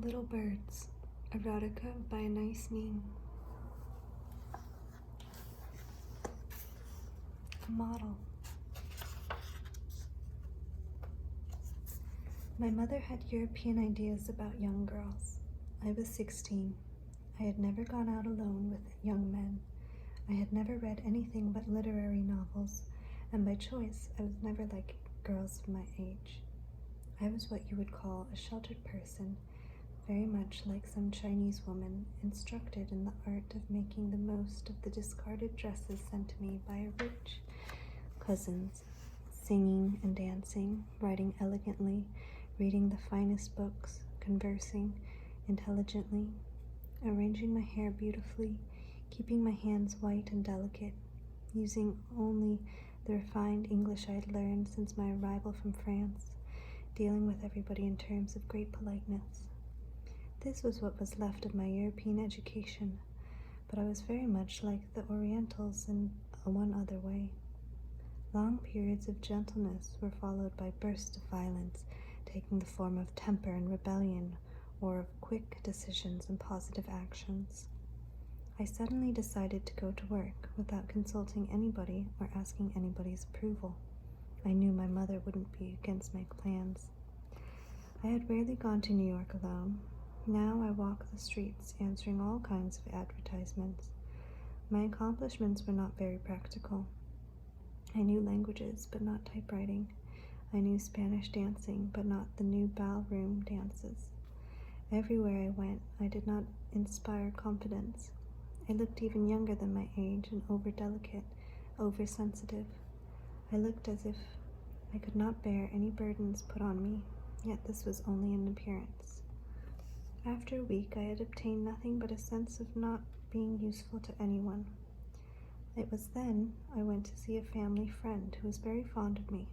Little Birds, Erotica by Anaïs Nin. A model. My mother had European ideas about young girls. I was 16. I had never gone out alone with young men. I had never read anything but literary novels, and by choice I was never like girls of my age. I was what you would call a sheltered person, very much like some Chinese woman instructed in the art of making the most of the discarded dresses sent to me by rich cousins, singing and dancing, writing elegantly, reading the finest books, conversing intelligently, arranging my hair beautifully, keeping my hands white and delicate, using only the refined English I had learned since my arrival from France, dealing with everybody in terms of great politeness. This was what was left of my European education, but I was very much like the Orientals in one other way. Long periods of gentleness were followed by bursts of violence, taking the form of temper and rebellion, or of quick decisions and positive actions. I suddenly decided to go to work without consulting anybody or asking anybody's approval. I knew my mother wouldn't be against my plans. I had rarely gone to New York alone. Now I walk the streets answering all kinds of advertisements. My accomplishments were not very practical. I knew languages, but not typewriting. I knew Spanish dancing, but not the new ballroom dances. Everywhere I went, I did not inspire confidence. I looked even younger than my age and over-delicate, over-sensitive. I looked as if I could not bear any burdens put on me, yet this was only an appearance. After a week, I had obtained nothing but a sense of not being useful to anyone. It was then I went to see a family friend who was very fond of me.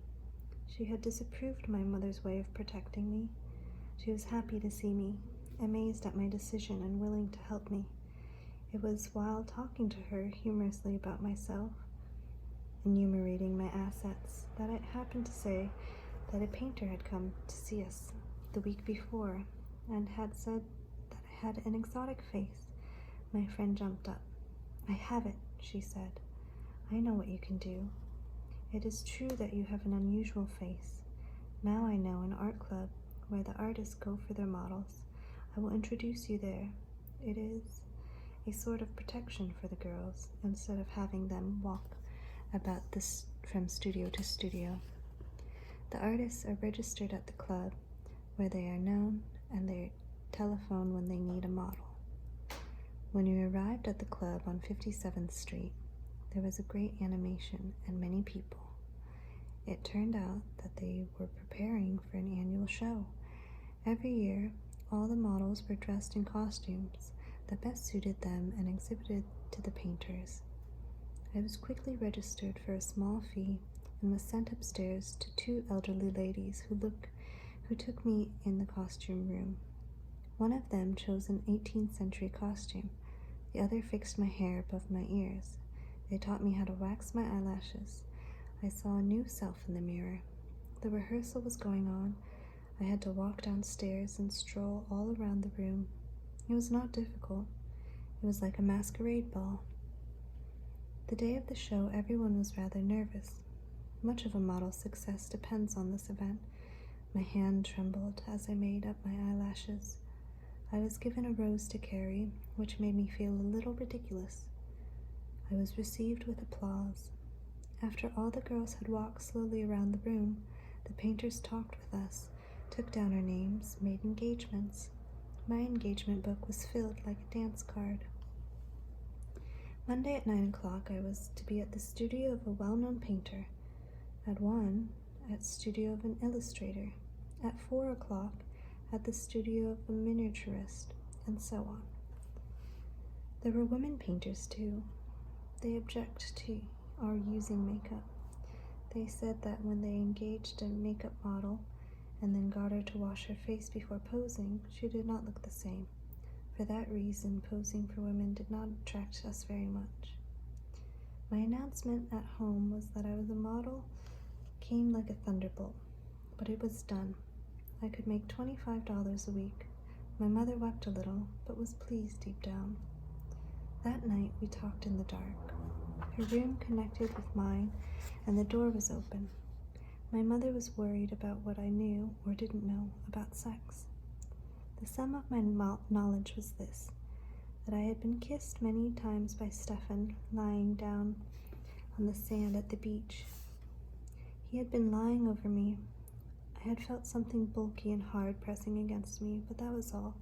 She had disapproved my mother's way of protecting me. She was happy to see me, amazed at my decision and willing to help me. It was while talking to her humorously about myself, enumerating my assets, that it happened to say that a painter had come to see us the week before and had said that I had an exotic face. My friend jumped up. "I have it," she said. "I know what you can do. It is true that you have an unusual face. Now I know an art club where the artists go for their models. I will introduce you there. It is a sort of protection for the girls, instead of having them walk about this from studio to studio. The artists are registered at the club, where they are known, and they telephone when they need a model." When we arrived at the club on 57th Street, there was a great animation and many people. It turned out that they were preparing for an annual show. Every year, all the models were dressed in costumes that best suited them and exhibited to the painters. I was quickly registered for a small fee and was sent upstairs to two elderly ladies who took me in the costume room. One of them chose an 18th century costume. The other fixed my hair above my ears. They taught me how to wax my eyelashes. I saw a new self in the mirror. The rehearsal was going on. I had to walk downstairs and stroll all around the room. It was not difficult. It was like a masquerade ball. The day of the show, everyone was rather nervous. Much of a model's success depends on this event. My hand trembled as I made up my eyelashes. I was given a rose to carry, which made me feel a little ridiculous. I was received with applause. After all the girls had walked slowly around the room, the painters talked with us, took down our names, made engagements. My engagement book was filled like a dance card. Monday at 9 o'clock, I was to be at the studio of a well-known painter. At 1, at studio of an illustrator. At 4 o'clock, at the studio of a miniaturist, and so on. There were women painters too. They object to our using makeup. They said that when they engaged a makeup model and then got her to wash her face before posing, she did not look the same. For that reason, posing for women did not attract us very much. My announcement at home was that I was a model came like a thunderbolt, but it was done. I could make $25 a week. My mother wept a little, but was pleased deep down. That night we talked in the dark. Her room connected with mine, and the door was open. My mother was worried about what I knew or didn't know about sex. The sum of my knowledge was this, that I had been kissed many times by Stefan lying down on the sand at the beach. He had been lying over me. I had felt something bulky and hard pressing against me, but that was all,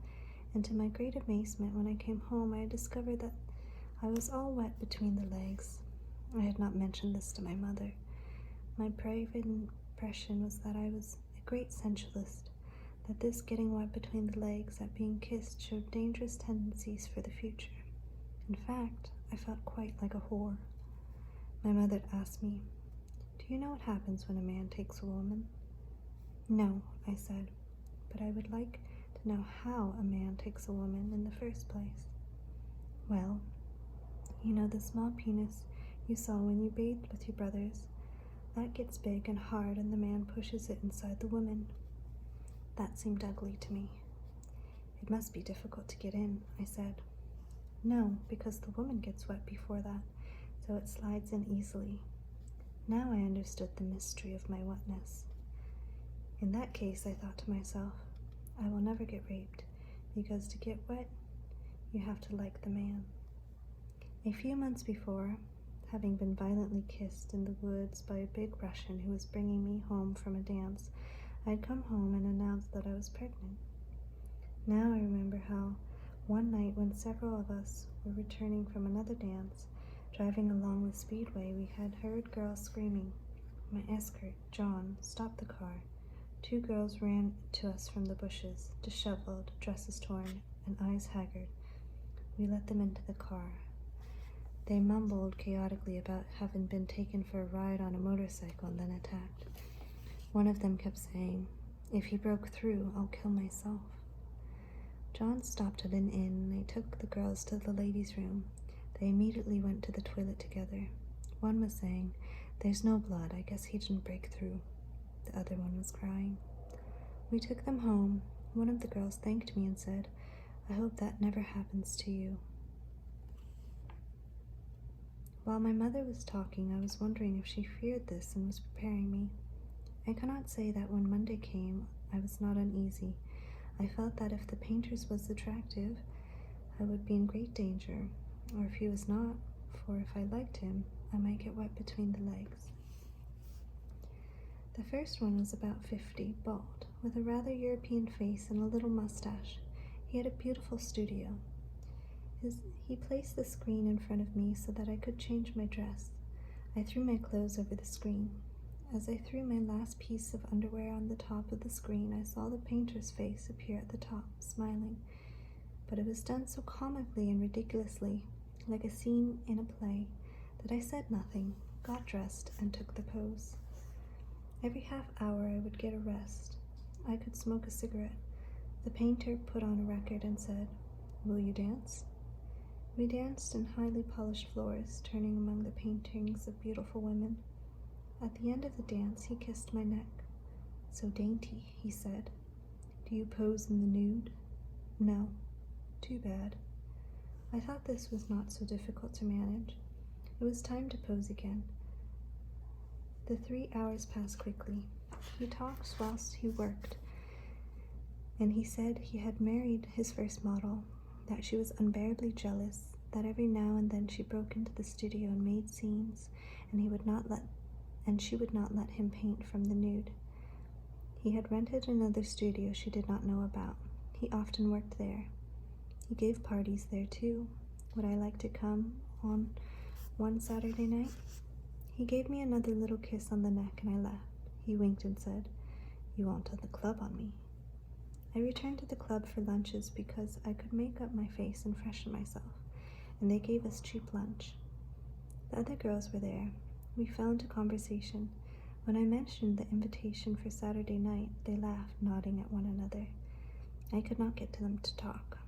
and to my great amazement, when I came home, I had discovered that I was all wet between the legs. I had not mentioned this to my mother. My private impression was that I was a great sensualist, that this getting wet between the legs at being kissed showed dangerous tendencies for the future. In fact, I felt quite like a whore. My mother asked me, "Do you know what happens when a man takes a woman?" "No," I said, "but I would like to know how a man takes a woman in the first place." "Well, you know the small penis you saw when you bathed with your brothers? That gets big and hard and the man pushes it inside the woman." That seemed ugly to me. "It must be difficult to get in," I said. "No, because the woman gets wet before that, so it slides in easily." Now I understood the mystery of my wetness. In that case, I thought to myself, I will never get raped, because to get wet, you have to like the man. A few months before, having been violently kissed in the woods by a big Russian who was bringing me home from a dance, I had come home and announced that I was pregnant. Now I remember how one night when several of us were returning from another dance, driving along the speedway, we had heard girls screaming. My escort, John, stopped the car. 2 girls ran to us from the bushes, disheveled, dresses torn, and eyes haggard. We let them into the car. They mumbled chaotically about having been taken for a ride on a motorcycle and then attacked. One of them kept saying, "If he broke through, I'll kill myself." John stopped at an inn and they took the girls to the ladies' room. They immediately went to the toilet together. One was saying, "There's no blood, I guess he didn't break through." The other one was crying. We took them home. One of the girls thanked me and said, "I hope that never happens to you." While my mother was talking, I was wondering if she feared this and was preparing me. I cannot say that when Monday came, I was not uneasy. I felt that if the painter's was attractive, I would be in great danger, or if he was not, for if I liked him, I might get wet between the legs. The first one was about 50, bald, with a rather European face and a little mustache. He had a beautiful studio. He placed the screen in front of me so that I could change my dress. I threw my clothes over the screen. As I threw my last piece of underwear on the top of the screen, I saw the painter's face appear at the top, smiling. But it was done so comically and ridiculously, like a scene in a play, that I said nothing, got dressed, and took the pose. Every half hour I would get a rest. I could smoke a cigarette. The painter put on a record and said, "Will you dance?" We danced in highly polished floors, turning among the paintings of beautiful women. At the end of the dance, he kissed my neck. "So dainty," he said. "Do you pose in the nude?" "No." "Too bad." I thought this was not so difficult to manage. It was time to pose again. The 3 hours passed quickly. He talked whilst he worked, and he said he had married his first model, that she was unbearably jealous, that every now and then she broke into the studio and made scenes, and she would not let him paint from the nude. He had rented another studio she did not know about. He often worked there. He gave parties there too. Would I like to come on one Saturday night? He gave me another little kiss on the neck and I left. He winked and said, "You won't tell the club on me." I returned to the club for lunches because I could make up my face and freshen myself, and they gave us cheap lunch. The other girls were there. We fell into conversation. When I mentioned the invitation for Saturday night, they laughed, nodding at one another. I could not get to them to talk.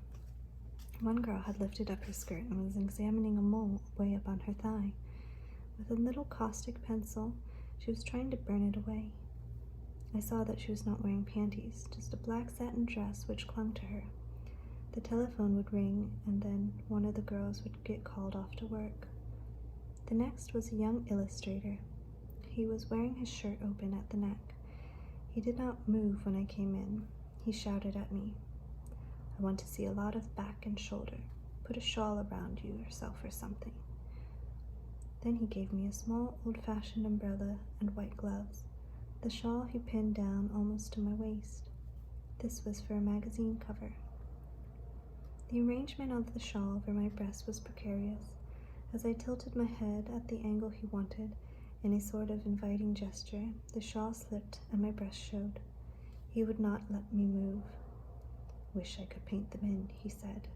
One girl had lifted up her skirt and was examining a mole way up on her thigh. With a little caustic pencil, she was trying to burn it away. I saw that she was not wearing panties, just a black satin dress which clung to her. The telephone would ring, and then one of the girls would get called off to work. The next was a young illustrator. He was wearing his shirt open at the neck. He did not move when I came in. He shouted at me, "I want to see a lot of back and shoulder. Put a shawl around yourself or something." Then he gave me a small, old-fashioned umbrella and white gloves. The shawl he pinned down almost to my waist. This was for a magazine cover. The arrangement of the shawl over my breast was precarious. As I tilted my head at the angle he wanted, in a sort of inviting gesture, the shawl slipped and my breast showed. He would not let me move. "Wish I could paint them in," he said.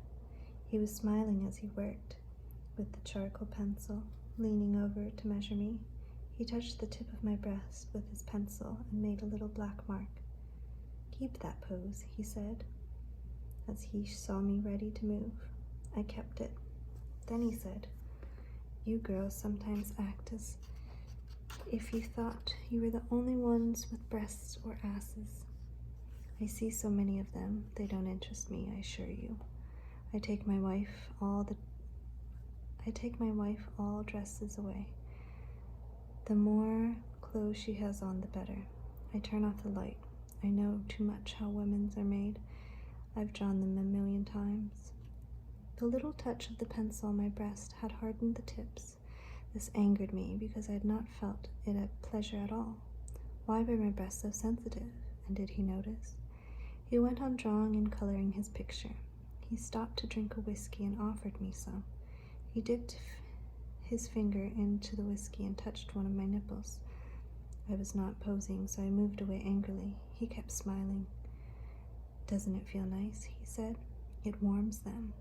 He was smiling as he worked with the charcoal pencil, leaning over to measure me. He touched the tip of my breast with his pencil and made a little black mark. "Keep that pose," he said, as he saw me ready to move. I kept it. Then he said, "You girls sometimes act as if you thought you were the only ones with breasts or asses. I see so many of them, they don't interest me, I assure you. I take my wife all dresses away. The more clothes she has on, the better. I turn off the light. I know too much how women's are made. I've drawn them 1,000,000 times." The little touch of the pencil on my breast had hardened the tips. This angered me because I had not felt it a pleasure at all. Why were my breasts so sensitive? And did he notice? He went on drawing and coloring his picture. He stopped to drink a whiskey and offered me some. He dipped his finger into the whiskey and touched one of my nipples. I was not posing, so I moved away angrily. He kept smiling. "Doesn't it feel nice?" he said. "It warms them."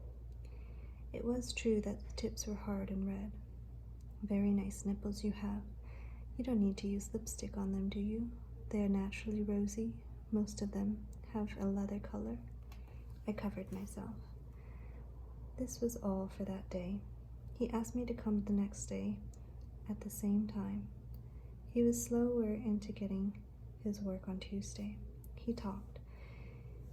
It was true that the tips were hard and red. "Very nice nipples you have. You don't need to use lipstick on them, do you? They are naturally rosy. Most of them have a leather color." I covered myself. This was all for that day. He asked me to come the next day at the same time. He was slower into getting his work on Tuesday. He talked.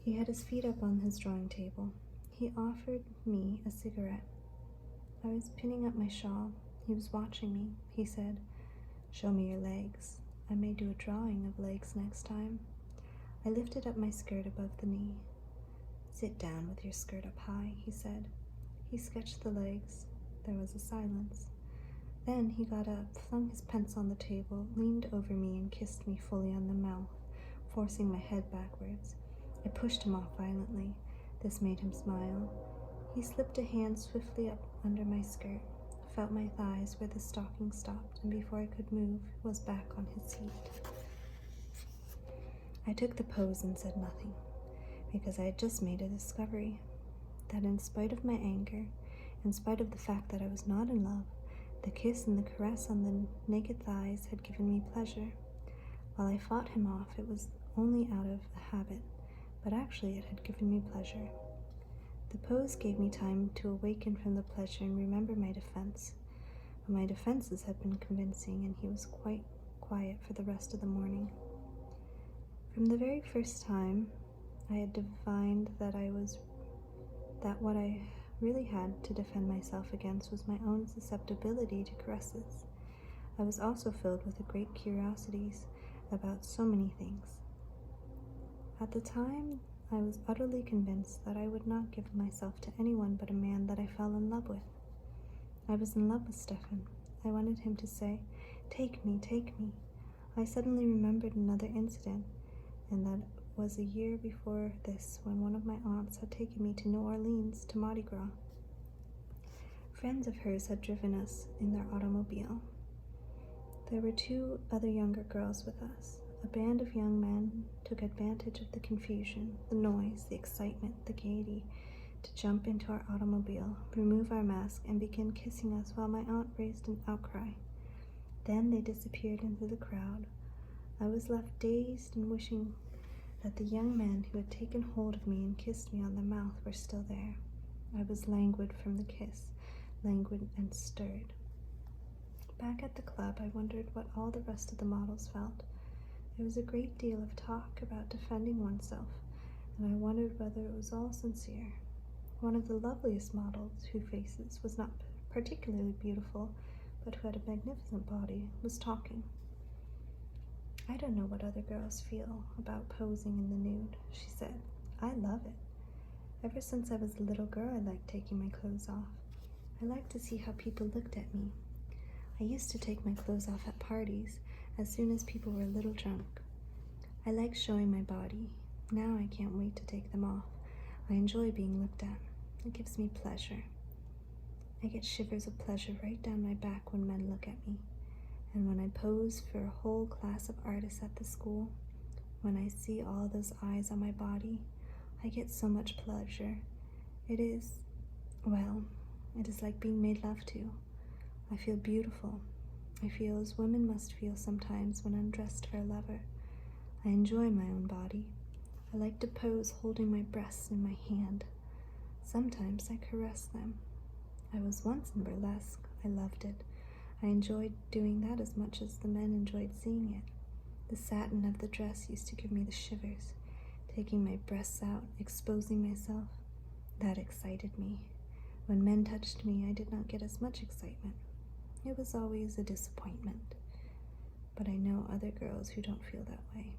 He had his feet up on his drawing table. He offered me a cigarette. I was pinning up my shawl. He was watching me. He said, "Show me your legs. I may do a drawing of legs next time." I lifted up my skirt above the knee. "Sit down with your skirt up high," he said. He sketched the legs. There was a silence. Then he got up, flung his pencil on the table, leaned over me and kissed me fully on the mouth, forcing my head backwards. I pushed him off violently. This made him smile. He slipped a hand swiftly up under my skirt, felt my thighs where the stocking stopped, and before I could move, was back on his seat. I took the pose and said nothing, because I had just made a discovery, that in spite of my anger, in spite of the fact that I was not in love, the kiss and the caress on the naked thighs had given me pleasure. While I fought him off, it was only out of a habit, but actually it had given me pleasure. The pose gave me time to awaken from the pleasure and remember my defense. But my defenses had been convincing, and he was quite quiet for the rest of the morning. From the very first time, I had divined that what I really had to defend myself against was my own susceptibility to caresses. I was also filled with a great curiosity about so many things. At the time, I was utterly convinced that I would not give myself to anyone but a man that I fell in love with. I was in love with Stefan. I wanted him to say, "Take me, take me." I suddenly remembered another incident, and that was a year before this, when one of my aunts had taken me to New Orleans to Mardi Gras. Friends of hers had driven us in their automobile. There were 2 other younger girls with us. A band of young men took advantage of the confusion, the noise, the excitement, the gaiety, to jump into our automobile, remove our mask, and begin kissing us while my aunt raised an outcry. Then they disappeared into the crowd. I was left dazed and wishing that the young men who had taken hold of me and kissed me on the mouth were still there. I was languid from the kiss, languid and stirred. Back at the club, I wondered what all the rest of the models felt. There was a great deal of talk about defending oneself, and I wondered whether it was all sincere. One of the loveliest models, whose faces was not particularly beautiful, but who had a magnificent body, was talking. "I don't know what other girls feel about posing in the nude," she said. "I love it. Ever since I was a little girl, I liked taking my clothes off. I liked to see how people looked at me. I used to take my clothes off at parties as soon as people were a little drunk. I like showing my body. Now I can't wait to take them off. I enjoy being looked at. It gives me pleasure. I get shivers of pleasure right down my back when men look at me. And when I pose for a whole class of artists at the school, when I see all those eyes on my body, I get so much pleasure. It is like being made love to. I feel beautiful. I feel as women must feel sometimes when undressed for a lover. I enjoy my own body. I like to pose holding my breasts in my hand. Sometimes I caress them. I was once in burlesque. I loved it. I enjoyed doing that as much as the men enjoyed seeing it. The satin of the dress used to give me the shivers. Taking my breasts out, exposing myself, that excited me. When men touched me, I did not get as much excitement. It was always a disappointment. But I know other girls who don't feel that way.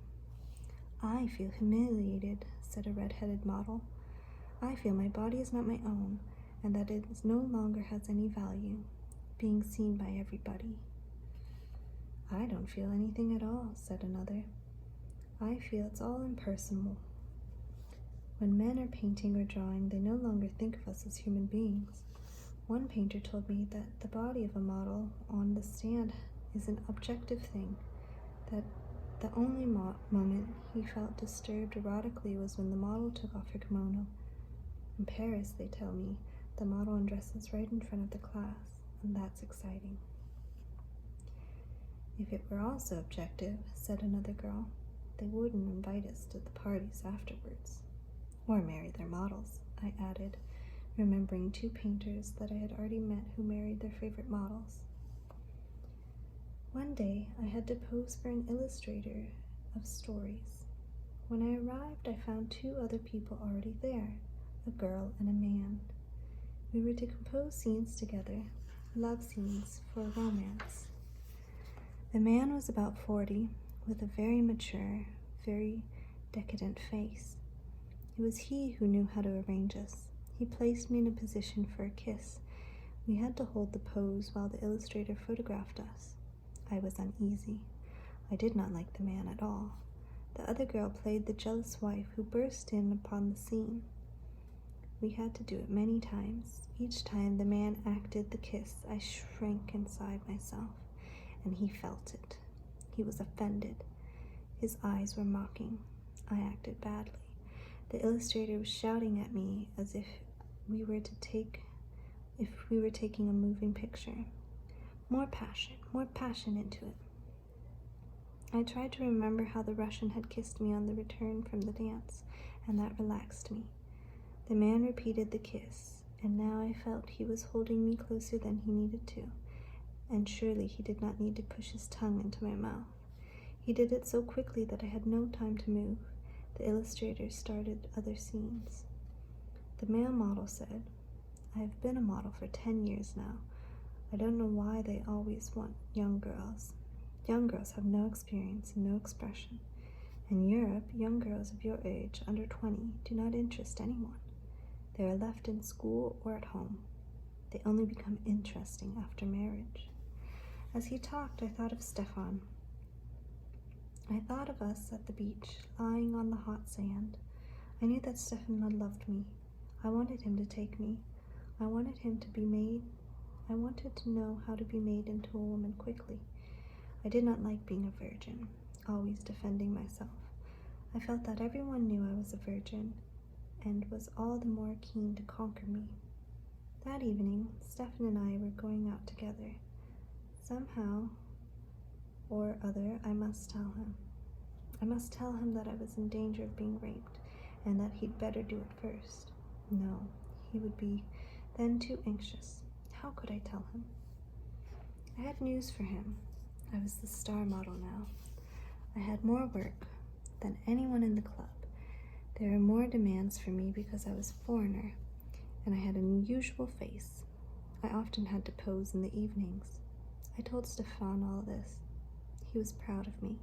"I feel humiliated," said a red-headed model. "I feel my body is not my own, and that it no longer has any value, being seen by everybody." "I don't feel anything at all," said another. "I feel it's all impersonal. When men are painting or drawing, they no longer think of us as human beings. One painter told me that the body of a model on the stand is an objective thing, that the only moment he felt disturbed erotically was when the model took off her kimono. In Paris, they tell me, the model undresses right in front of the class, and that's exciting." "If it were all so objective," said another girl, "they wouldn't invite us to the parties afterwards." "Or marry their models," I added, remembering two painters that I had already met who married their favorite models. One day, I had to pose for an illustrator of stories. When I arrived, I found two other people already there, a girl and a man. We were to compose scenes together, love scenes for a romance. The man was about 40, with a very mature, very decadent face. It was he who knew how to arrange us. He placed me in a position for a kiss. We had to hold the pose while the illustrator photographed us. I was uneasy. I did not like the man at all. The other girl played the jealous wife who burst in upon the scene. We had to do it many times. Each time the man acted the kiss, I shrank inside myself, and he felt it. He was offended. His eyes were mocking. I acted badly. The illustrator was shouting at me as if we were taking a moving picture. More passion into it. I tried to remember how the Russian had kissed me on the return from the dance, and that relaxed me. The man repeated the kiss, and now I felt he was holding me closer than he needed to, and surely he did not need to push his tongue into my mouth. He did it so quickly that I had no time to move. The illustrator started other scenes. The male model said, "I have been a model for 10 years now. I don't know why they always want young girls. Young girls have no experience and no expression. In Europe, young girls of your age, under 20, do not interest anyone. They are left in school or at home. They only become interesting after marriage." As he talked, I thought of Stefan. I thought of us at the beach, lying on the hot sand. I knew that Stefan loved me. I wanted him to take me. I wanted to know how to be made into a woman quickly. I did not like being a virgin, always defending myself. I felt that everyone knew I was a virgin, and was all the more keen to conquer me. That evening, Stefan and I were going out together. Somehow or other, I must tell him. I must tell him that I was in danger of being raped, and that he'd better do it first. No, he would be then too anxious. How could I tell him? I had news for him. I was the star model now. I had more work than anyone in the club. There were more demands for me because I was a foreigner, and I had an unusual face. I often had to pose in the evenings. I told Stefan all this. He was proud of me.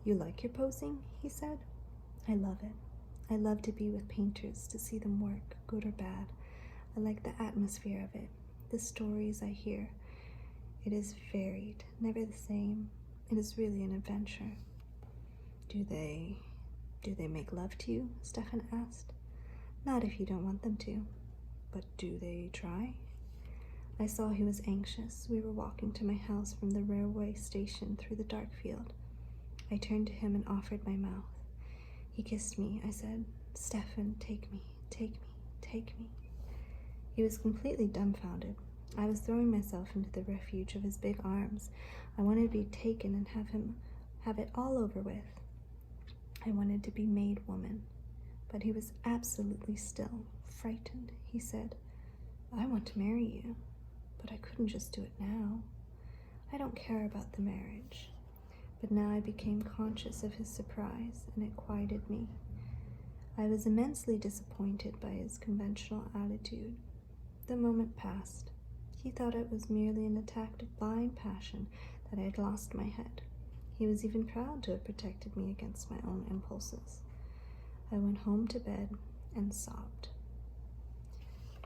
"You like your posing?" he said. "I love it. I love to be with painters, to see them work, good or bad. I like the atmosphere of it, the stories I hear. It is varied, never the same. It is really an adventure." Do they make love to you?" Stefan asked. "Not if you don't want them to. But do they try?" I saw he was anxious. We were walking to my house from the railway station through the dark field. I turned to him and offered my mouth. He kissed me. I said, "Stefan, take me, take me, take me." He was completely dumbfounded. I was throwing myself into the refuge of his big arms. I wanted to be taken and have it all over with. I wanted to be made woman. But he was absolutely still, frightened. He said, "I want to marry you, but I couldn't just do it now. I don't care about the marriage." But now I became conscious of his surprise, and it quieted me. I was immensely disappointed by his conventional attitude. The moment passed. He thought it was merely an attack of blind passion, that I had lost my head. He was even proud to have protected me against my own impulses. I went home to bed and sobbed.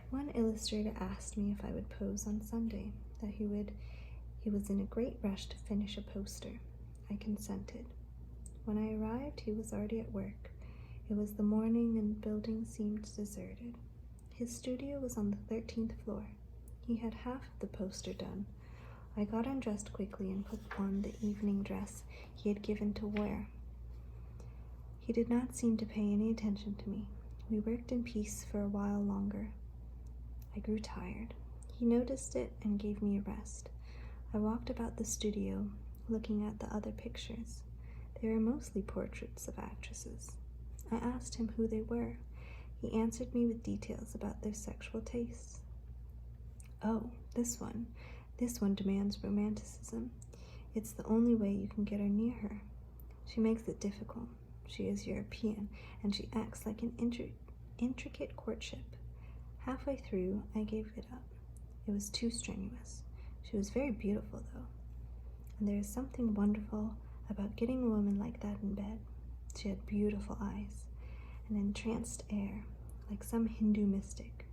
One illustrator asked me if I would pose on Sunday, that he was in a great rush to finish a poster. I consented. When I arrived, he was already at work. It was the morning and the building seemed deserted. His studio was on the 13th floor. He had half of the poster done. I got undressed quickly and put on the evening dress he had given to wear. He did not seem to pay any attention to me. We worked in peace for a while longer. I grew tired. He noticed it and gave me a rest. I walked about the studio, looking at the other pictures. They were mostly portraits of actresses. I asked him who they were. He answered me with details about their sexual tastes. "Oh, this one demands romanticism. It's the only way you can get her near her. She makes it difficult. She is European, and she acts like an intricate courtship." Halfway through, I gave it up. It was too strenuous. She was very beautiful, though. And there is something wonderful about getting a woman like that in bed. She had beautiful eyes, an entranced air, like some Hindu mystic.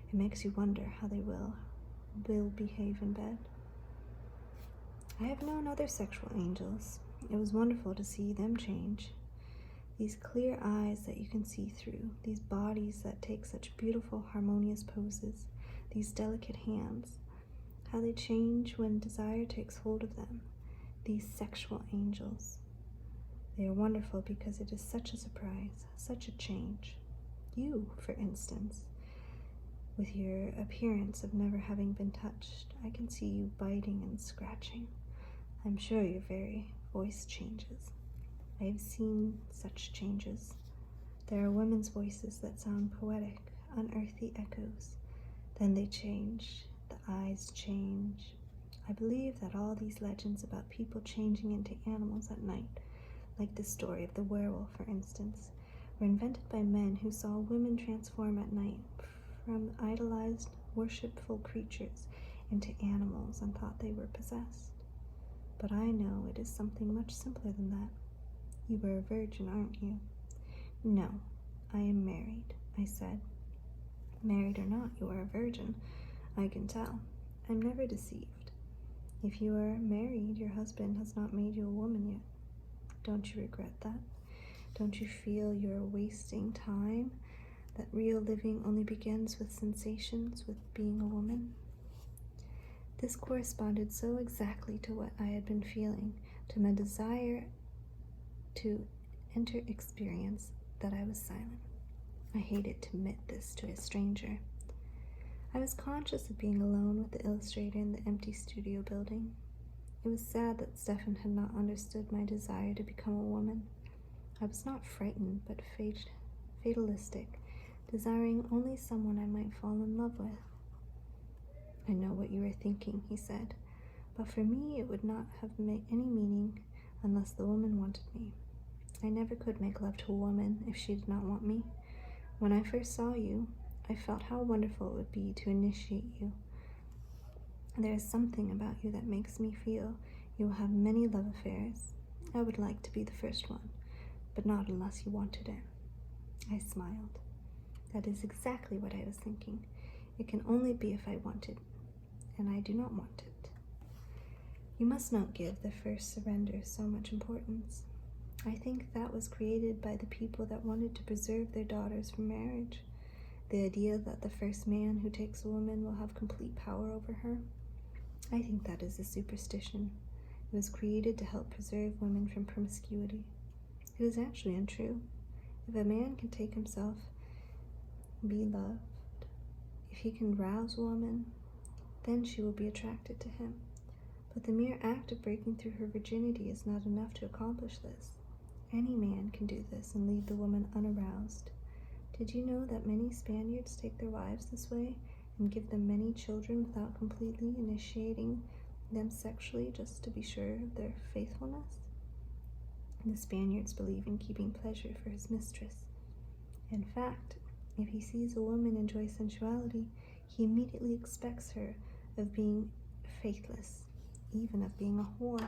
It makes you wonder how they will behave in bed. I have known other sexual angels. It was wonderful to see them change. These clear eyes that you can see through, these bodies that take such beautiful, harmonious poses, these delicate hands, how they change when desire takes hold of them. These sexual angels. They are wonderful because it is such a surprise, such a change. You, for instance, with your appearance of never having been touched, I can see you biting and scratching. I'm sure your very voice changes. I have seen such changes. There are women's voices that sound poetic, unearthly echoes. Then they change, the eyes change. I believe that all these legends about people changing into animals at night, like the story of the werewolf, for instance, were invented by men who saw women transform at night from idolized, worshipful creatures into animals and thought they were possessed. But I know it is something much simpler than that. You were a virgin, aren't you? No, I am married, I said. Married or not, you are a virgin. I can tell. I'm never deceived. If you are married, your husband has not made you a woman yet. Don't you regret that? Don't you feel you're wasting time? That real living only begins with sensations, with being a woman? This corresponded so exactly to what I had been feeling, to my desire to enter experience, that I was silent. I hated to admit this to a stranger. I was conscious of being alone with the illustrator in the empty studio building. It was sad that Stefan had not understood my desire to become a woman. I was not frightened, but fatalistic, desiring only someone I might fall in love with. "I know what you are thinking," he said, "but for me it would not have any meaning unless the woman wanted me. I never could make love to a woman if she did not want me. When I first saw you, I felt how wonderful it would be to initiate you. There is something about you that makes me feel you will have many love affairs. I would like to be the first one, but not unless you wanted it. I smiled. That is exactly what I was thinking. It can only be if I want it, and I do not want it. You must not give the first surrender so much importance. I think that was created by the people that wanted to preserve their daughters from marriage. The idea that the first man who takes a woman will have complete power over her. I think that is a superstition. It was created to help preserve women from promiscuity. It is actually untrue. If a man can take himself, be loved, if he can rouse a woman, then she will be attracted to him. But the mere act of breaking through her virginity is not enough to accomplish this. Any man can do this and leave the woman unaroused. Did you know that many Spaniards take their wives this way and give them many children without completely initiating them sexually just to be sure of their faithfulness? The Spaniards believe in keeping pleasure for his mistress. In fact, if he sees a woman enjoy sensuality, he immediately expects her of being faithless, even of being a whore.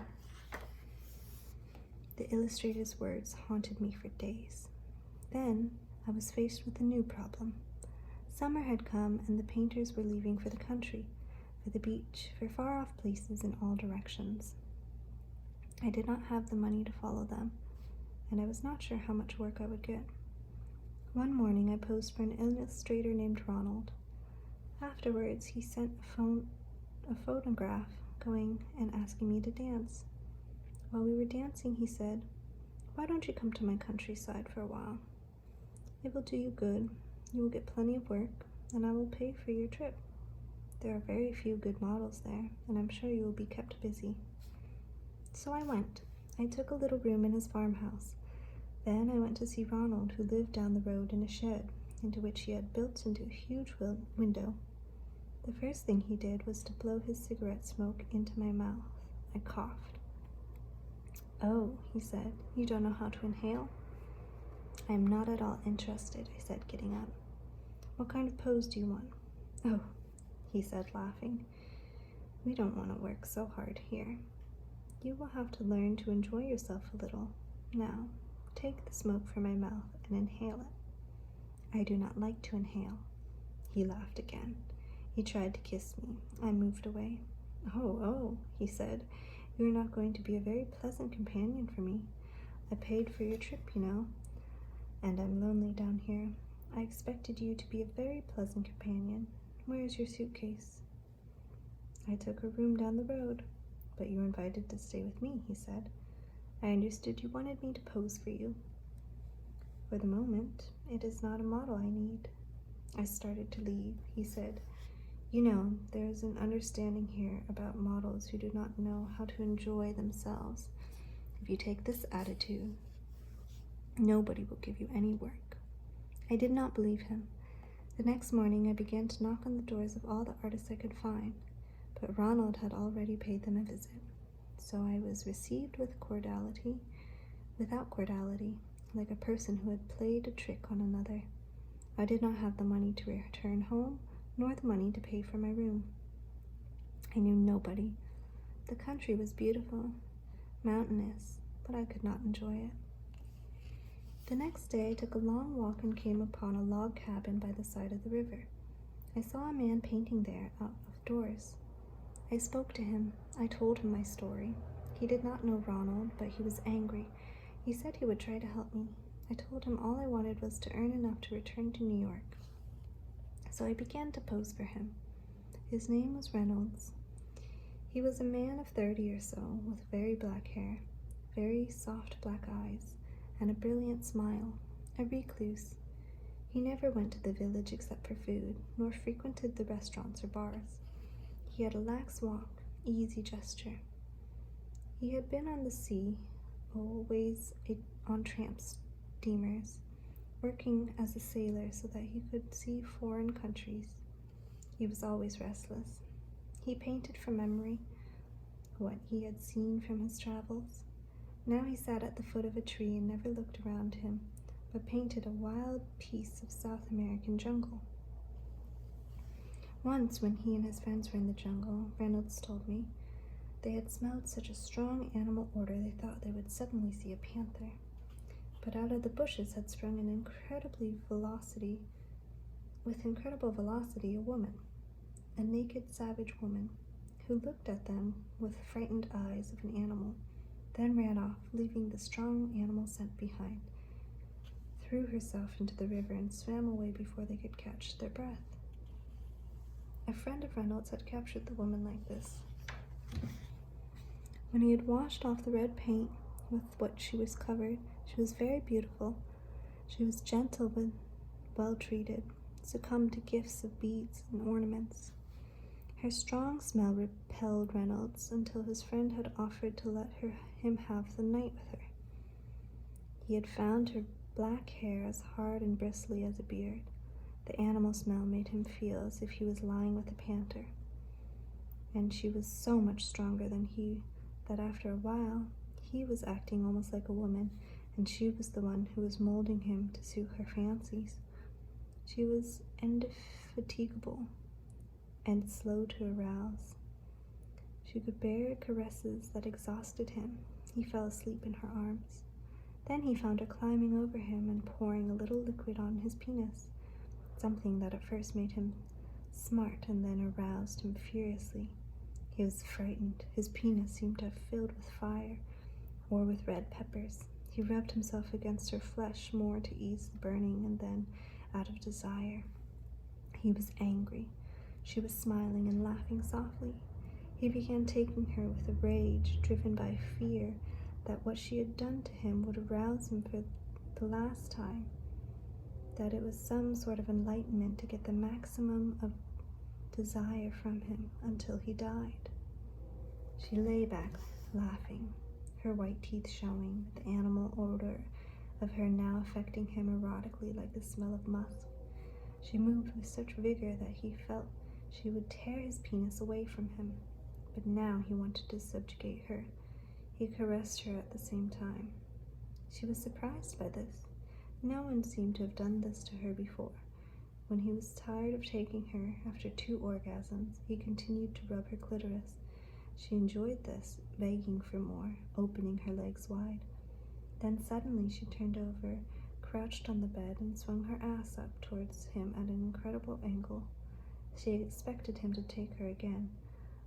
The illustrator's words haunted me for days. Then I was faced with a new problem. Summer had come and the painters were leaving for the country, for the beach, for far-off places in all directions. I did not have the money to follow them, and I was not sure how much work I would get. One morning I posed for an illustrator named Ronald. Afterwards, he sent a photograph going and asking me to dance. While we were dancing, he said, "Why don't you come to my countryside for a while? It will do you good. You will get plenty of work, and I will pay for your trip. There are very few good models there, and I'm sure you will be kept busy." So I went. I took a little room in his farmhouse. Then I went to see Ronald, who lived down the road in a shed, into which he had built into a huge window. The first thing he did was to blow his cigarette smoke into my mouth. I coughed. "Oh," he said, "you don't know how to inhale?" "I am not at all interested," I said, getting up. "What kind of pose do you want?" "Oh," he said, laughing, "we don't want to work so hard here. You will have to learn to enjoy yourself a little. Now, take the smoke from my mouth and inhale it." "I do not like to inhale." He laughed again. He tried to kiss me. I moved away. Oh, he said, "you are not going to be a very pleasant companion for me. I paid for your trip, you know, and I'm lonely down here. I expected you to be a very pleasant companion. Where is your suitcase?" "I took a room down the road." "But you were invited to stay with me," he said. "I understood you wanted me to pose for you." "For the moment, it is not a model I need." I started to leave. He said, "You know, there is an understanding here about models who do not know how to enjoy themselves. If you take this attitude, nobody will give you any work." I did not believe him. The next morning I began to knock on the doors of all the artists I could find, but Ronald had already paid them a visit. So I was received without cordiality, like a person who had played a trick on another. I did not have the money to return home, nor the money to pay for my room. I knew nobody. The country was beautiful, mountainous, but I could not enjoy it. The next day I took a long walk and came upon a log cabin by the side of the river. I saw a man painting there out of doors. I spoke to him. I told him my story. He did not know Ronald, but he was angry. He said he would try to help me. I told him all I wanted was to earn enough to return to New York. So I began to pose for him. His name was Reynolds. He was a man of 30 or so, with very black hair, very soft black eyes, and a brilliant smile, a recluse. He never went to the village except for food, nor frequented the restaurants or bars. He had a lax walk, easy gesture. He had been on the sea, always on tramp steamers, working as a sailor so that he could see foreign countries. He was always restless. He painted from memory what he had seen from his travels. Now he sat at the foot of a tree and never looked around him, but painted a wild piece of South American jungle. Once, when he and his friends were in the jungle, Reynolds told me, they had smelled such a strong animal odor they thought they would suddenly see a panther. But out of the bushes had sprung with incredible velocity, a woman, a naked, savage woman, who looked at them with frightened eyes of an animal, then ran off, leaving the strong animal scent behind, threw herself into the river, and swam away before they could catch their breath. A friend of Reynolds had captured the woman like this. When he had washed off the red paint with what she was covered, she was very beautiful. She was gentle but well-treated, succumbed to gifts of beads and ornaments. Her strong smell repelled Reynolds until his friend had offered to let him have the night with her. He had found her black hair as hard and bristly as a beard. The animal smell made him feel as if he was lying with a panther. And she was so much stronger than he that after a while he was acting almost like a woman, and she was the one who was molding him to suit her fancies. She was indefatigable and slow to arouse. She could bear caresses that exhausted him. He fell asleep in her arms. Then he found her climbing over him and pouring a little liquid on his penis, something that at first made him smart and then aroused him furiously. He was frightened. His penis seemed to have filled with fire or with red peppers. He rubbed himself against her flesh more to ease the burning, and then, out of desire, he was angry. She was smiling and laughing softly. He began taking her with a rage driven by fear that what she had done to him would arouse him for the last time, that it was some sort of enlightenment to get the maximum of desire from him until he died. She lay back, laughing, her white teeth showing, the animal odor of her now affecting him erotically like the smell of musk. She moved with such vigor that he felt she would tear his penis away from him, but now he wanted to subjugate her. He caressed her at the same time. She was surprised by this. No one seemed to have done this to her before. When he was tired of taking her after 2 orgasms, he continued to rub her clitoris. She enjoyed this, begging for more, opening her legs wide. Then suddenly she turned over, crouched on the bed, and swung her ass up towards him at an incredible angle. She expected him to take her again,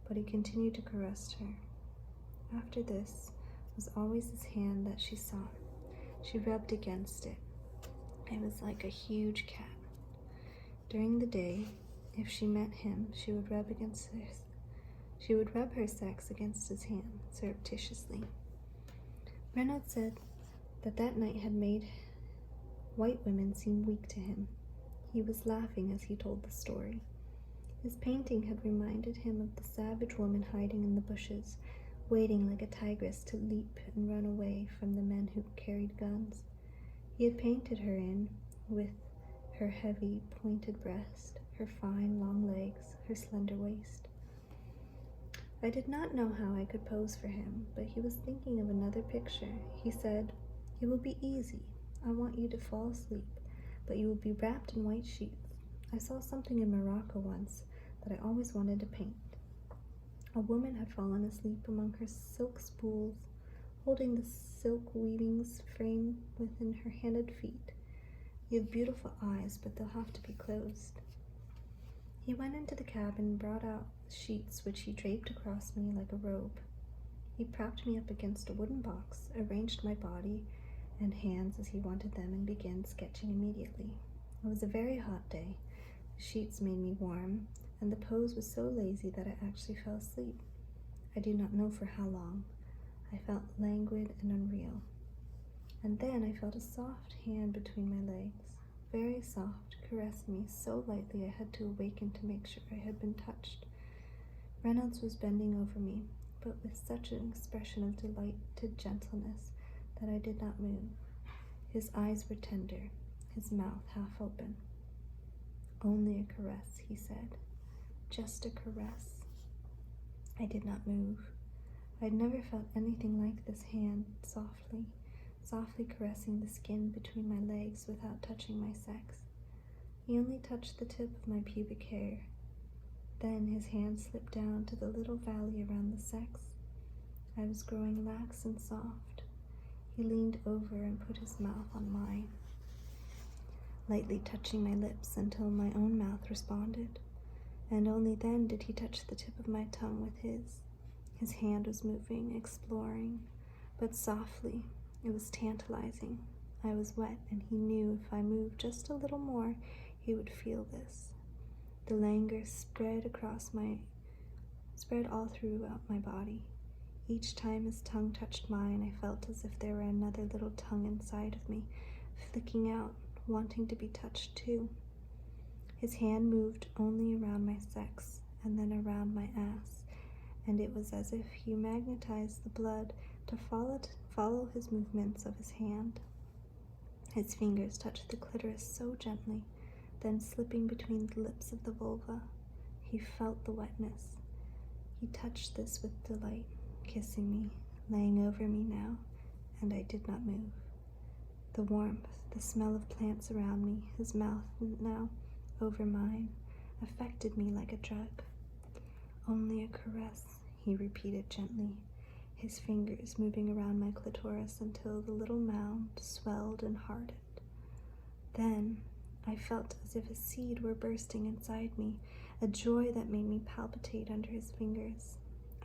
but he continued to caress her. After this was always his hand that she saw. She rubbed against it. It was like a huge cat. During the day, if she met him, she would rub her sex against his hand, surreptitiously. Reynolds said that night had made white women seem weak to him. He was laughing as he told the story. His painting had reminded him of the savage woman hiding in the bushes, waiting like a tigress to leap and run away from the men who carried guns. He had painted her in with her heavy, pointed breast, her fine, long legs, her slender waist. I did not know how I could pose for him, but he was thinking of another picture. He said, "It will be easy. I want you to fall asleep, but you will be wrapped in white sheets. I saw something in Morocco once that I always wanted to paint." A woman had fallen asleep among her silk spools, holding the silk weavings framed within her handed feet. You have beautiful eyes, but they'll have to be closed. He went into the cabin and brought out sheets which he draped across me like a robe. He propped me up against a wooden box, arranged my body and hands as he wanted them, and began sketching immediately. It was a very hot day. The sheets made me warm, and the pose was so lazy that I actually fell asleep. I do not know for how long. I felt languid and unreal. And then I felt a soft hand between my legs, very soft, caressing me so lightly I had to awaken to make sure I had been touched. Reynolds was bending over me, but with such an expression of delighted gentleness that I did not move. His eyes were tender, his mouth half open. "Only a caress," he said. "Just a caress." I did not move. I had never felt anything like this hand, softly caressing the skin between my legs without touching my sex. He only touched the tip of my pubic hair. Then his hand slipped down to the little valley around the sex. I was growing lax and soft. He leaned over and put his mouth on mine, lightly touching my lips until my own mouth responded. And only then did he touch the tip of my tongue with his. His hand was moving, exploring, but softly. It was tantalizing. I was wet, and he knew if I moved just a little more, he would feel this. The languor spread all throughout my body. Each time his tongue touched mine, I felt as if there were another little tongue inside of me, flicking out, wanting to be touched too. His hand moved only around my sex, and then around my ass, and it was as if he magnetized the blood to follow his movements of his hand. His fingers touched the clitoris so gently, then slipping between the lips of the vulva. He felt the wetness. He touched this with delight, kissing me, laying over me now, and I did not move. The warmth, the smell of plants around me, his mouth now over mine, affected me like a drug. Only a caress, he repeated gently, his fingers moving around my clitoris until the little mound swelled and hardened. Then I felt as if a seed were bursting inside me, a joy that made me palpitate under his fingers.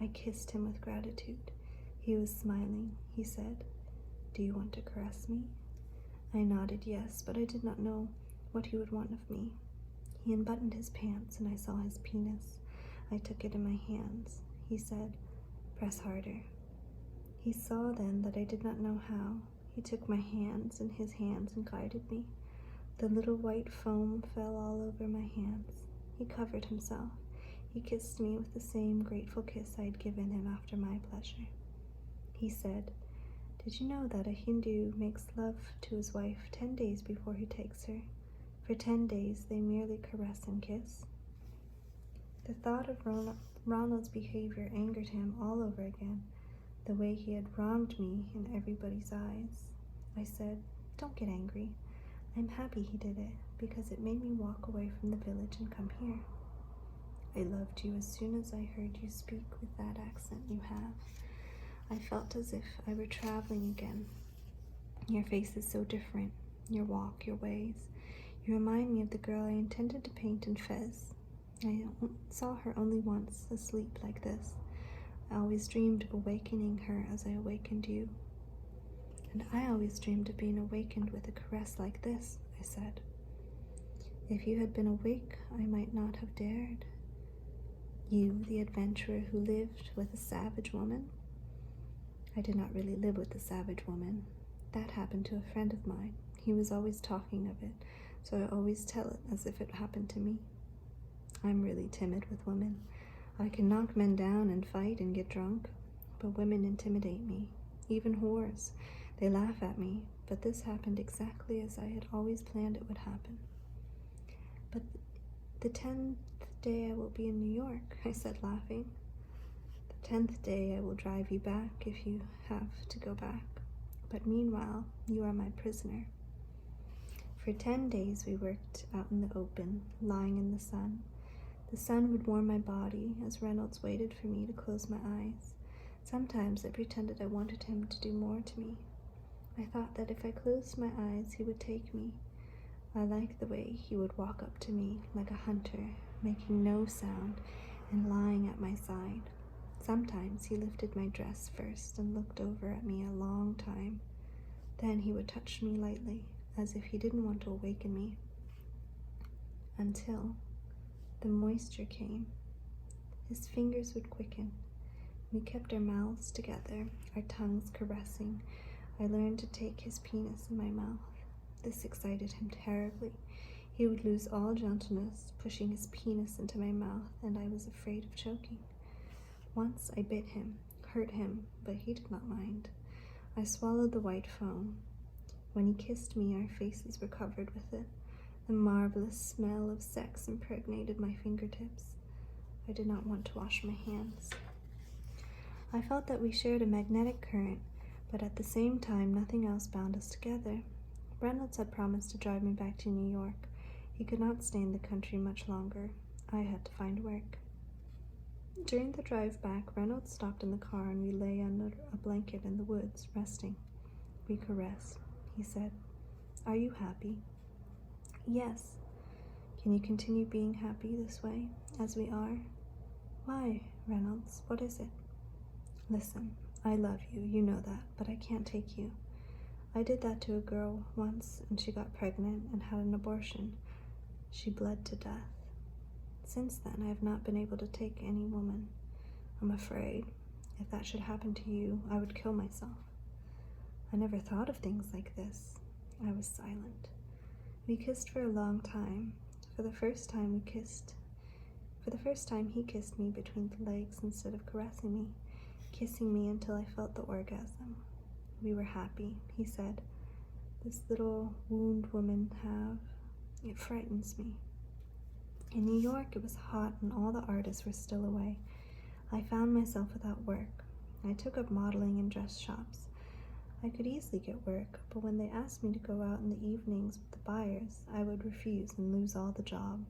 I kissed him with gratitude. He was smiling. He said, "Do you want to caress me?" I nodded yes, but I did not know what he would want of me. He unbuttoned his pants, and I saw his penis. I took it in my hands. He said, "Press harder." He saw then that I did not know how. He took my hands in his hands and guided me. The little white foam fell all over my hands. He covered himself. He kissed me with the same grateful kiss I had given him after my pleasure. He said, "Did you know that a Hindu makes love to his wife 10 days before he takes her? For 10 days they merely caress and kiss." The thought of Ronald's behavior angered him all over again, the way he had wronged me in everybody's eyes. I said, "Don't get angry. I'm happy he did it, because it made me walk away from the village and come here. I loved you as soon as I heard you speak with that accent you have. I felt as if I were traveling again. Your face is so different, your walk, your ways. You remind me of the girl I intended to paint in Fez. I saw her only once, asleep like this. I always dreamed of awakening her as I awakened you." "And I always dreamed of being awakened with a caress like this," I said. "If you had been awake, I might not have dared. You, the adventurer who lived with a savage woman?" "I did not really live with a savage woman. That happened to a friend of mine. He was always talking of it, so I always tell it as if it happened to me. I'm really timid with women. I can knock men down and fight and get drunk, but women intimidate me, even whores. They laugh at me, but this happened exactly as I had always planned it would happen." "But the 10th day I will be in New York," I said, laughing. "The 10th day I will drive you back if you have to go back. But meanwhile, you are my prisoner." For 10 days we worked out in the open, lying in the sun. The sun would warm my body as Reynolds waited for me to close my eyes. Sometimes I pretended I wanted him to do more to me. I thought that if I closed my eyes, he would take me. I liked the way he would walk up to me like a hunter, making no sound and lying at my side. Sometimes he lifted my dress first and looked over at me a long time. Then he would touch me lightly, as if he didn't want to awaken me. Until the moisture came. His fingers would quicken. We kept our mouths together, our tongues caressing. I learned to take his penis in my mouth. This excited him terribly. He would lose all gentleness, pushing his penis into my mouth, and I was afraid of choking. Once I bit him, hurt him, but he did not mind. I swallowed the white foam. When he kissed me, our faces were covered with it. The marvelous smell of sex impregnated my fingertips. I did not want to wash my hands. I felt that we shared a magnetic current, but at the same time, nothing else bound us together. Reynolds had promised to drive me back to New York. He could not stay in the country much longer. I had to find work. During the drive back, Reynolds stopped in the car and we lay under a blanket in the woods, resting. We caressed. He said, "Are you happy?" "Yes." "Can you continue being happy this way, as we are?" "Why, Reynolds, what is it?" "Listen, I love you, you know that, but I can't take you. I did that to a girl once, and she got pregnant and had an abortion. She bled to death. Since then, I have not been able to take any woman. I'm afraid, if that should happen to you, I would kill myself." I never thought of things like this. I was silent. We kissed for a long time. For the first time, he kissed me between the legs instead of caressing me, kissing me until I felt the orgasm. We were happy. He said, "This little wound women have, it frightens me." In New York, it was hot and all the artists were still away. I found myself without work. I took up modeling in dress shops. I could easily get work, but when they asked me to go out in the evenings with the buyers, I would refuse and lose all the job.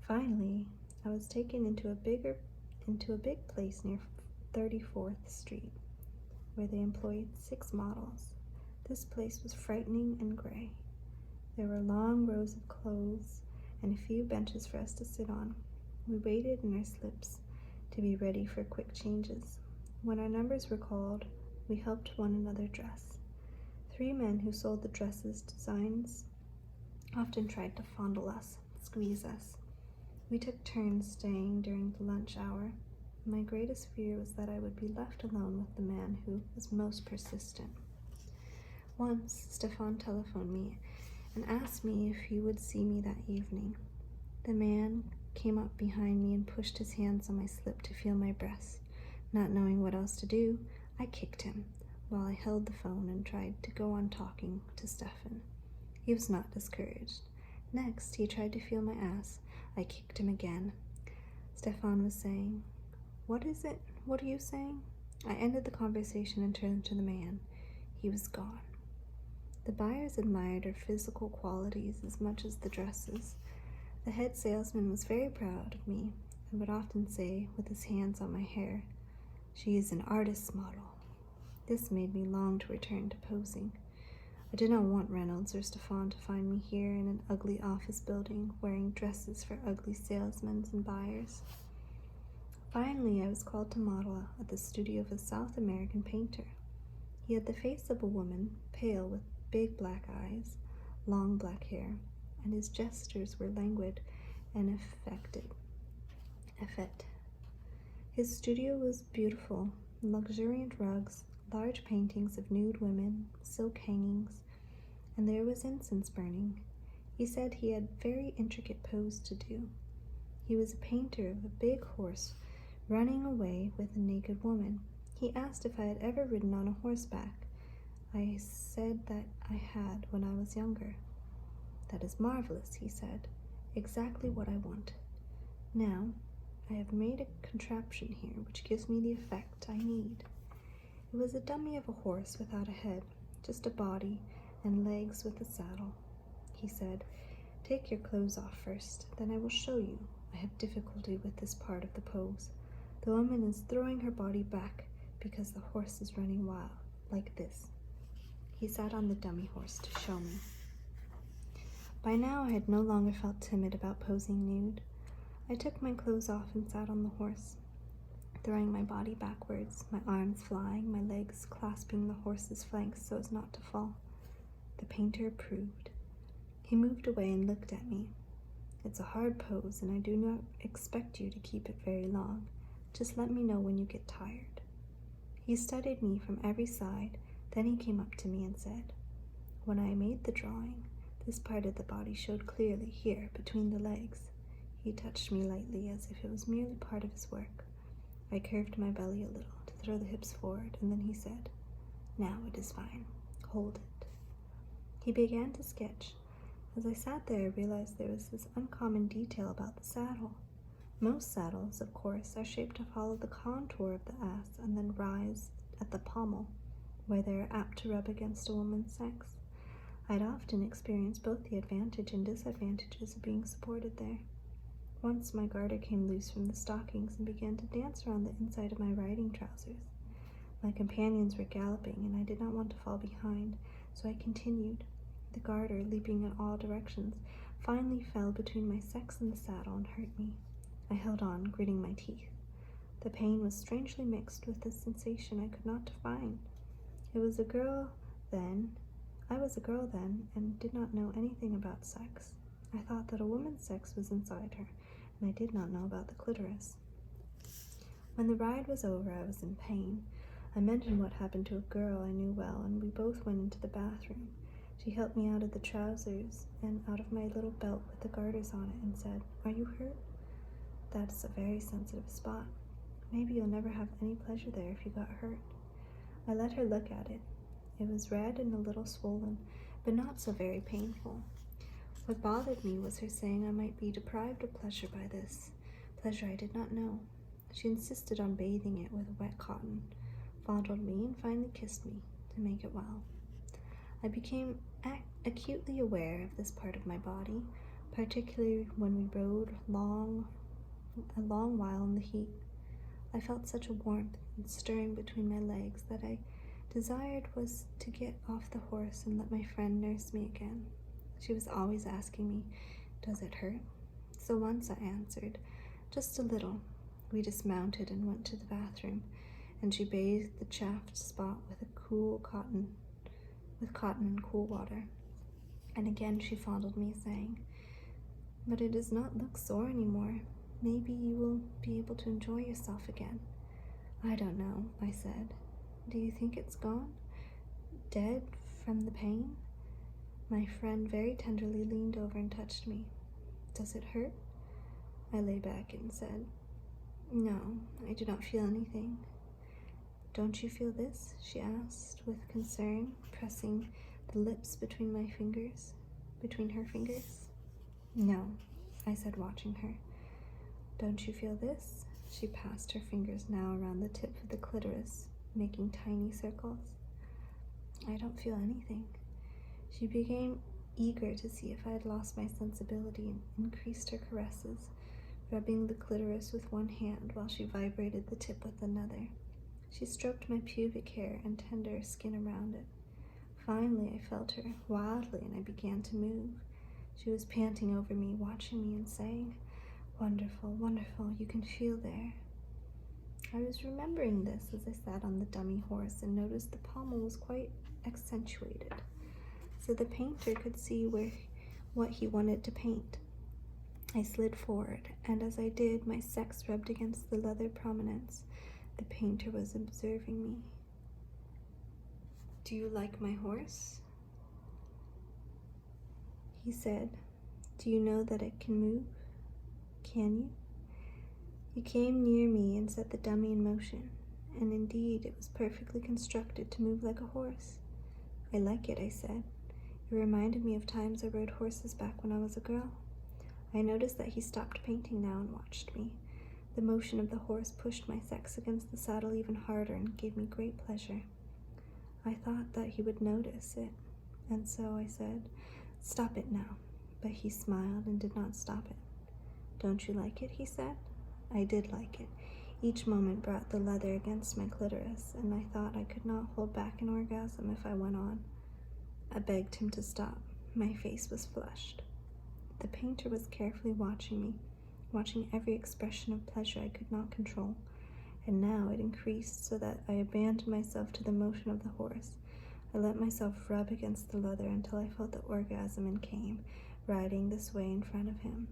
Finally, I was taken into a big place near 34th Street, where they employed 6 models. This place was frightening and gray. There were long rows of clothes and a few benches for us to sit on. We waited in our slips to be ready for quick changes. When our numbers were called, we helped one another dress. 3 men who sold the dresses' designs often tried to fondle us, squeeze us. We took turns staying during the lunch hour. My greatest fear was that I would be left alone with the man who was most persistent. Once, Stefan telephoned me and asked me if he would see me that evening. The man came up behind me and pushed his hands on my slip to feel my breast. Not knowing what else to do, I kicked him while I held the phone and tried to go on talking to Stefan. He was not discouraged. Next, he tried to feel my ass. I kicked him again. Stefan was saying, "What is it? What are you saying?" I ended the conversation and turned to the man. He was gone. The buyers admired her physical qualities as much as the dresses. The head salesman was very proud of me and would often say, with his hands on my hair, "She is an artist's model." This made me long to return to posing. I did not want Reynolds or Stefan to find me here in an ugly office building wearing dresses for ugly salesmen and buyers. Finally, I was called to model at the studio of a South American painter. He had the face of a woman, pale with big black eyes, long black hair, and his gestures were languid and effete. His studio was beautiful, luxuriant rugs, large paintings of nude women, silk hangings, and there was incense burning. He said he had very intricate pose to do. He was a painter of a big horse running away with a naked woman. He asked if I had ever ridden on a horseback. I said that I had when I was younger. "That is marvelous," he said. "Exactly what I want. Now, I have made a contraption here which gives me the effect I need." It was a dummy of a horse without a head, just a body and legs with a saddle. He said, "Take your clothes off first, then I will show you. I have difficulty with this part of the pose. The woman is throwing her body back because the horse is running wild, like this." He sat on the dummy horse to show me. By now I had no longer felt timid about posing nude. I took my clothes off and sat on the horse, throwing my body backwards, my arms flying, my legs clasping the horse's flanks so as not to fall. The painter approved. He moved away and looked at me. "It's a hard pose, and I do not expect you to keep it very long. Just let me know when you get tired." He studied me from every side, then he came up to me and said, "When I made the drawing, this part of the body showed clearly here, between the legs." He touched me lightly as if it was merely part of his work. I curved my belly a little to throw the hips forward, and then he said, "Now it is fine. Hold it." He began to sketch. As I sat there, I realized there was this uncommon detail about the saddle. Most saddles, of course, are shaped to follow the contour of the ass and then rise at the pommel, where they are apt to rub against a woman's sex. I'd often experienced both the advantage and disadvantages of being supported there. Once my garter came loose from the stockings and began to dance around the inside of my riding trousers. My companions were galloping, and I did not want to fall behind, so I continued. The garter, leaping in all directions, finally fell between my sex and the saddle and hurt me. I held on, gritting my teeth. The pain was strangely mixed with a sensation I could not define. I was a girl then, and did not know anything about sex. I thought that a woman's sex was inside her, and I did not know about the clitoris. When the ride was over, I was in pain. I mentioned what happened to a girl I knew well, and we both went into the bathroom. She helped me out of the trousers and out of my little belt with the garters on it and said, "Are you hurt? That is a very sensitive spot. Maybe you'll never have any pleasure there if you got hurt." I let her look at it. It was red and a little swollen, but not so very painful. What bothered me was her saying I might be deprived of pleasure by this, pleasure I did not know. She insisted on bathing it with wet cotton, fondled me, and finally kissed me to make it well. I became acutely aware of this part of my body, particularly when we rode a long while in the heat. I felt such a warmth and stirring between my legs that I desired was to get off the horse and let my friend nurse me again. She was always asking me, "Does it hurt?" So once I answered, "Just a little." We dismounted and went to the bathroom, and she bathed the chafed spot with cotton and cool water. And again she fondled me, saying, "But it does not look sore anymore. Maybe you will be able to enjoy yourself again." "I don't know," I said. "Do you think it's gone? Dead from the pain?" My friend very tenderly leaned over and touched me. "Does it hurt?" I lay back and said, "No, I do not feel anything." "Don't you feel this?" she asked with concern, pressing the lips between her fingers. "No," I said, watching her. "Don't you feel this?" She passed her fingers now around the tip of the clitoris, making tiny circles. "I don't feel anything." She became eager to see if I had lost my sensibility and increased her caresses, rubbing the clitoris with one hand while she vibrated the tip with another. She stroked my pubic hair and tender skin around it. Finally, I felt her wildly, and I began to move. She was panting over me, watching me and saying, "Wonderful, wonderful, you can feel there." I was remembering this as I sat on the dummy horse and noticed the pommel was quite accentuated, so the painter could see what he wanted to paint. I slid forward, and as I did, my sex rubbed against the leather prominence. The painter was observing me. "Do you like my horse?" he said. "Do you know that it can move? Can you?" He came near me and set the dummy in motion, and indeed it was perfectly constructed to move like a horse. "I like it," I said. "It reminded me of times I rode horses back when I was a girl." I noticed that he stopped painting now and watched me. The motion of the horse pushed my sex against the saddle even harder and gave me great pleasure. I thought that he would notice it, and so I said, "Stop it now." But he smiled and did not stop it. "Don't you like it?" he said. I did like it. Each moment brought the leather against my clitoris, and I thought I could not hold back an orgasm if I went on. I begged him to stop. My face was flushed. The painter was carefully watching me, watching every expression of pleasure I could not control, and now it increased so that I abandoned myself to the motion of the horse. I let myself rub against the leather until I felt the orgasm and came, riding this way in front of him.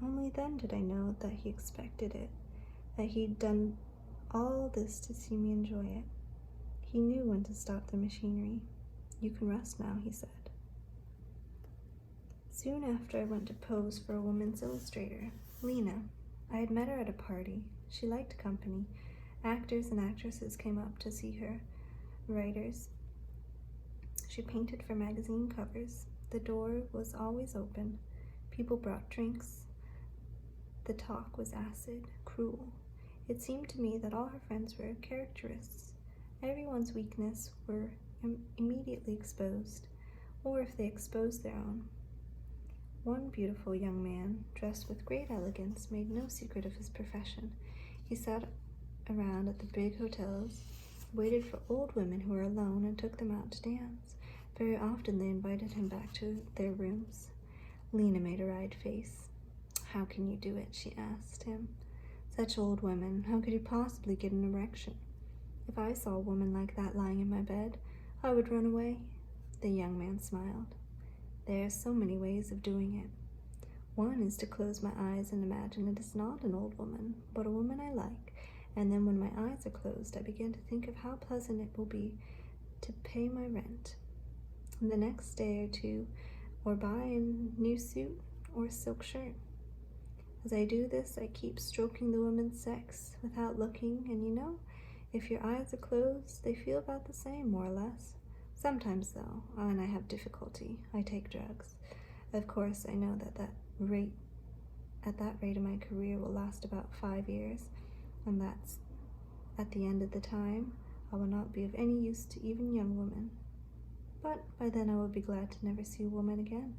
Only then did I know that he expected it, that he'd done all this to see me enjoy it. He knew when to stop the machinery. "You can rest now," he said. Soon after, I went to pose for a woman's illustrator, Lena. I had met her at a party. She liked company. Actors and actresses came up to see her. Writers. She painted for magazine covers. The door was always open. People brought drinks. The talk was acid, cruel. It seemed to me that all her friends were characterists. Everyone's weaknesses were immediately exposed, or if they exposed their own. One beautiful young man, dressed with great elegance, made no secret of his profession. He sat around at the big hotels, waited for old women who were alone, and took them out to dance. Very often they invited him back to their rooms. Lena made a wry face. "How can you do it?" she asked him. "Such old women, how could you possibly get an erection?" "If I saw a woman like that lying in my bed, I would run away." The young man smiled. "There are so many ways of doing it. One is to close my eyes and imagine it is not an old woman, but a woman I like, and then when my eyes are closed, I begin to think of how pleasant it will be to pay my rent the next day or two, or buy a new suit or silk shirt. As I do this, I keep stroking the woman's sex without looking, and if your eyes are closed, they feel about the same, more or less. Sometimes, though, when I have difficulty, I take drugs. Of course, I know that at that rate of my career will last about 5 years, and that's at the end of the time, I will not be of any use to even young women. But by then I will be glad to never see a woman again.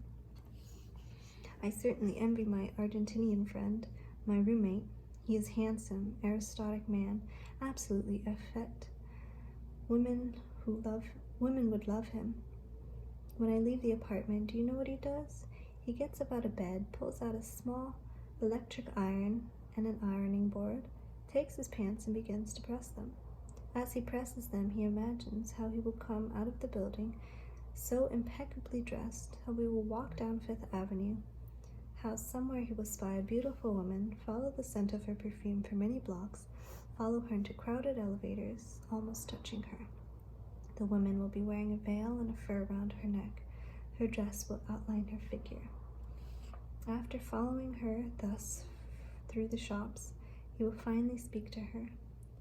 I certainly envy my Argentinian friend, my roommate. He is handsome, aristocratic man, absolutely effete. Women would love him. When I leave the apartment, do you know what he does? He gets up out of bed, pulls out a small electric iron and an ironing board, takes his pants and begins to press them. As he presses them, he imagines how he will come out of the building so impeccably dressed, how we will walk down Fifth Avenue, how somewhere he will spy a beautiful woman, follow the scent of her perfume for many blocks, follow her into crowded elevators, almost touching her. The woman will be wearing a veil and a fur around her neck. Her dress will outline her figure. After following her thus through the shops, he will finally speak to her.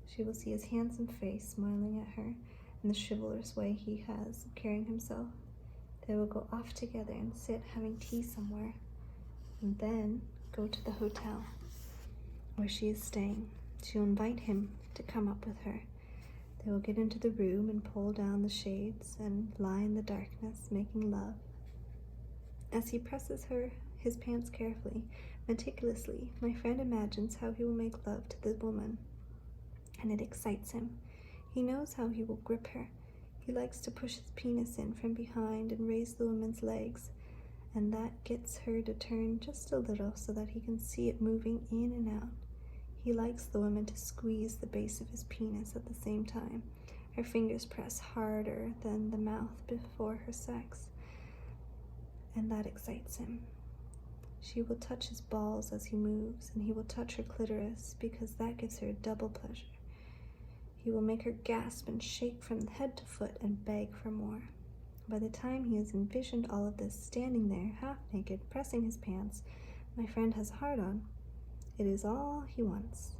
She will see his handsome face smiling at her and the chivalrous way he has of carrying himself. They will go off together and sit having tea somewhere, and then go to the hotel where she is staying. She will invite him to come up with her. They will get into the room and pull down the shades and lie in the darkness, making love. As he presses his pants carefully, meticulously, my friend imagines how he will make love to the woman, and it excites him. He knows how he will grip her. He likes to push his penis in from behind and raise the woman's legs, and that gets her to turn just a little so that he can see it moving in and out. He likes the woman to squeeze the base of his penis at the same time. Her fingers press harder than the mouth before her sex, and that excites him. She will touch his balls as he moves, and he will touch her clitoris because that gives her double pleasure. He will make her gasp and shake from head to foot and beg for more. By the time he has envisioned all of this, standing there, half naked, pressing his pants, my friend has a hard-on. It is all he wants.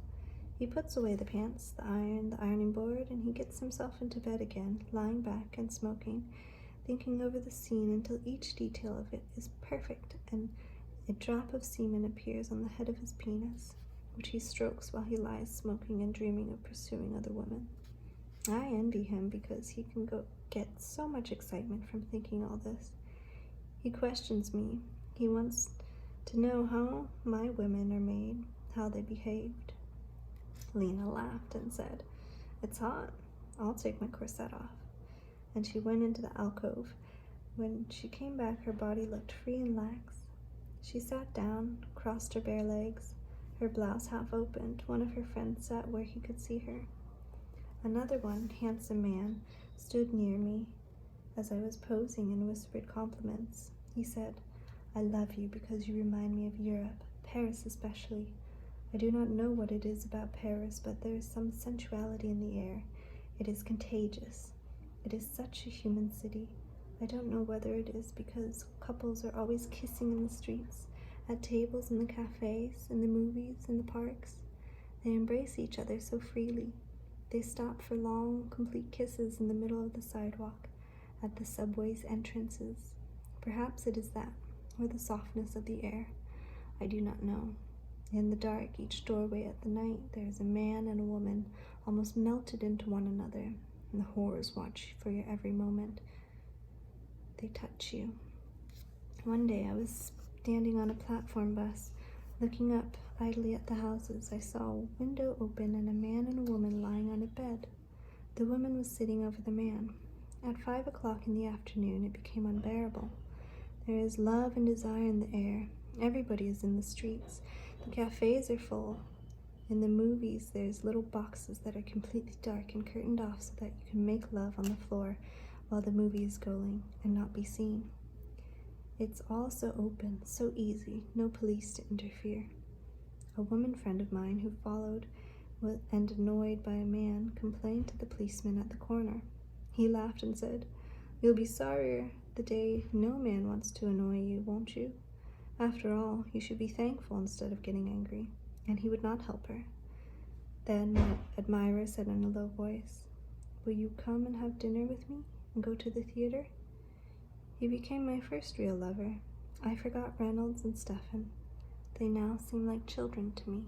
He puts away the pants, the iron, the ironing board, and he gets himself into bed again, lying back and smoking, thinking over the scene until each detail of it is perfect and a drop of semen appears on the head of his penis, which he strokes while he lies smoking and dreaming of pursuing other women. I envy him because he can get so much excitement from thinking all this. He questions me. He wants to know how my women are made, how they behaved. Lena laughed and said, "It's hot. I'll take my corset off." And she went into the alcove. When she came back, her body looked free and lax. She sat down, crossed her bare legs, her blouse half opened. One of her friends sat where he could see her. Another one, handsome man, stood near me as I was posing and whispered compliments. He said, "I love you because you remind me of Europe, Paris especially. I do not know what it is about Paris, but there is some sensuality in the air. It is contagious. It is such a human city. I don't know whether it is because couples are always kissing in the streets, at tables in the cafes, in the movies, in the parks. They embrace each other so freely. They stop for long, complete kisses in the middle of the sidewalk, at the subway's entrances. Perhaps it is that, or the softness of the air. I do not know. In the dark, each doorway at the night, there is a man and a woman almost melted into one another, and the whores watch for your every moment. They touch you. One day I was Standing on a platform bus, looking up idly at the houses, I saw a window open and a man and a woman lying on a bed. The woman was sitting over the man. At 5 o'clock in the afternoon, it became unbearable. There is love and desire in the air. Everybody is in the streets. The cafes are full. In the movies, there's little boxes that are completely dark and curtained off so that you can make love on the floor while the movie is going and not be seen. It's all so open, so easy, no police to interfere. A woman friend of mine who followed and annoyed by a man complained to the policeman at the corner. He laughed and said, "You'll be sorrier the day no man wants to annoy you, won't you? After all, you should be thankful instead of getting angry." And he would not help her. Then my admirer said in a low voice, "Will you come and have dinner with me and go to the theater?" He became my first real lover. I forgot Reynolds and Stefan. They now seem like children to me.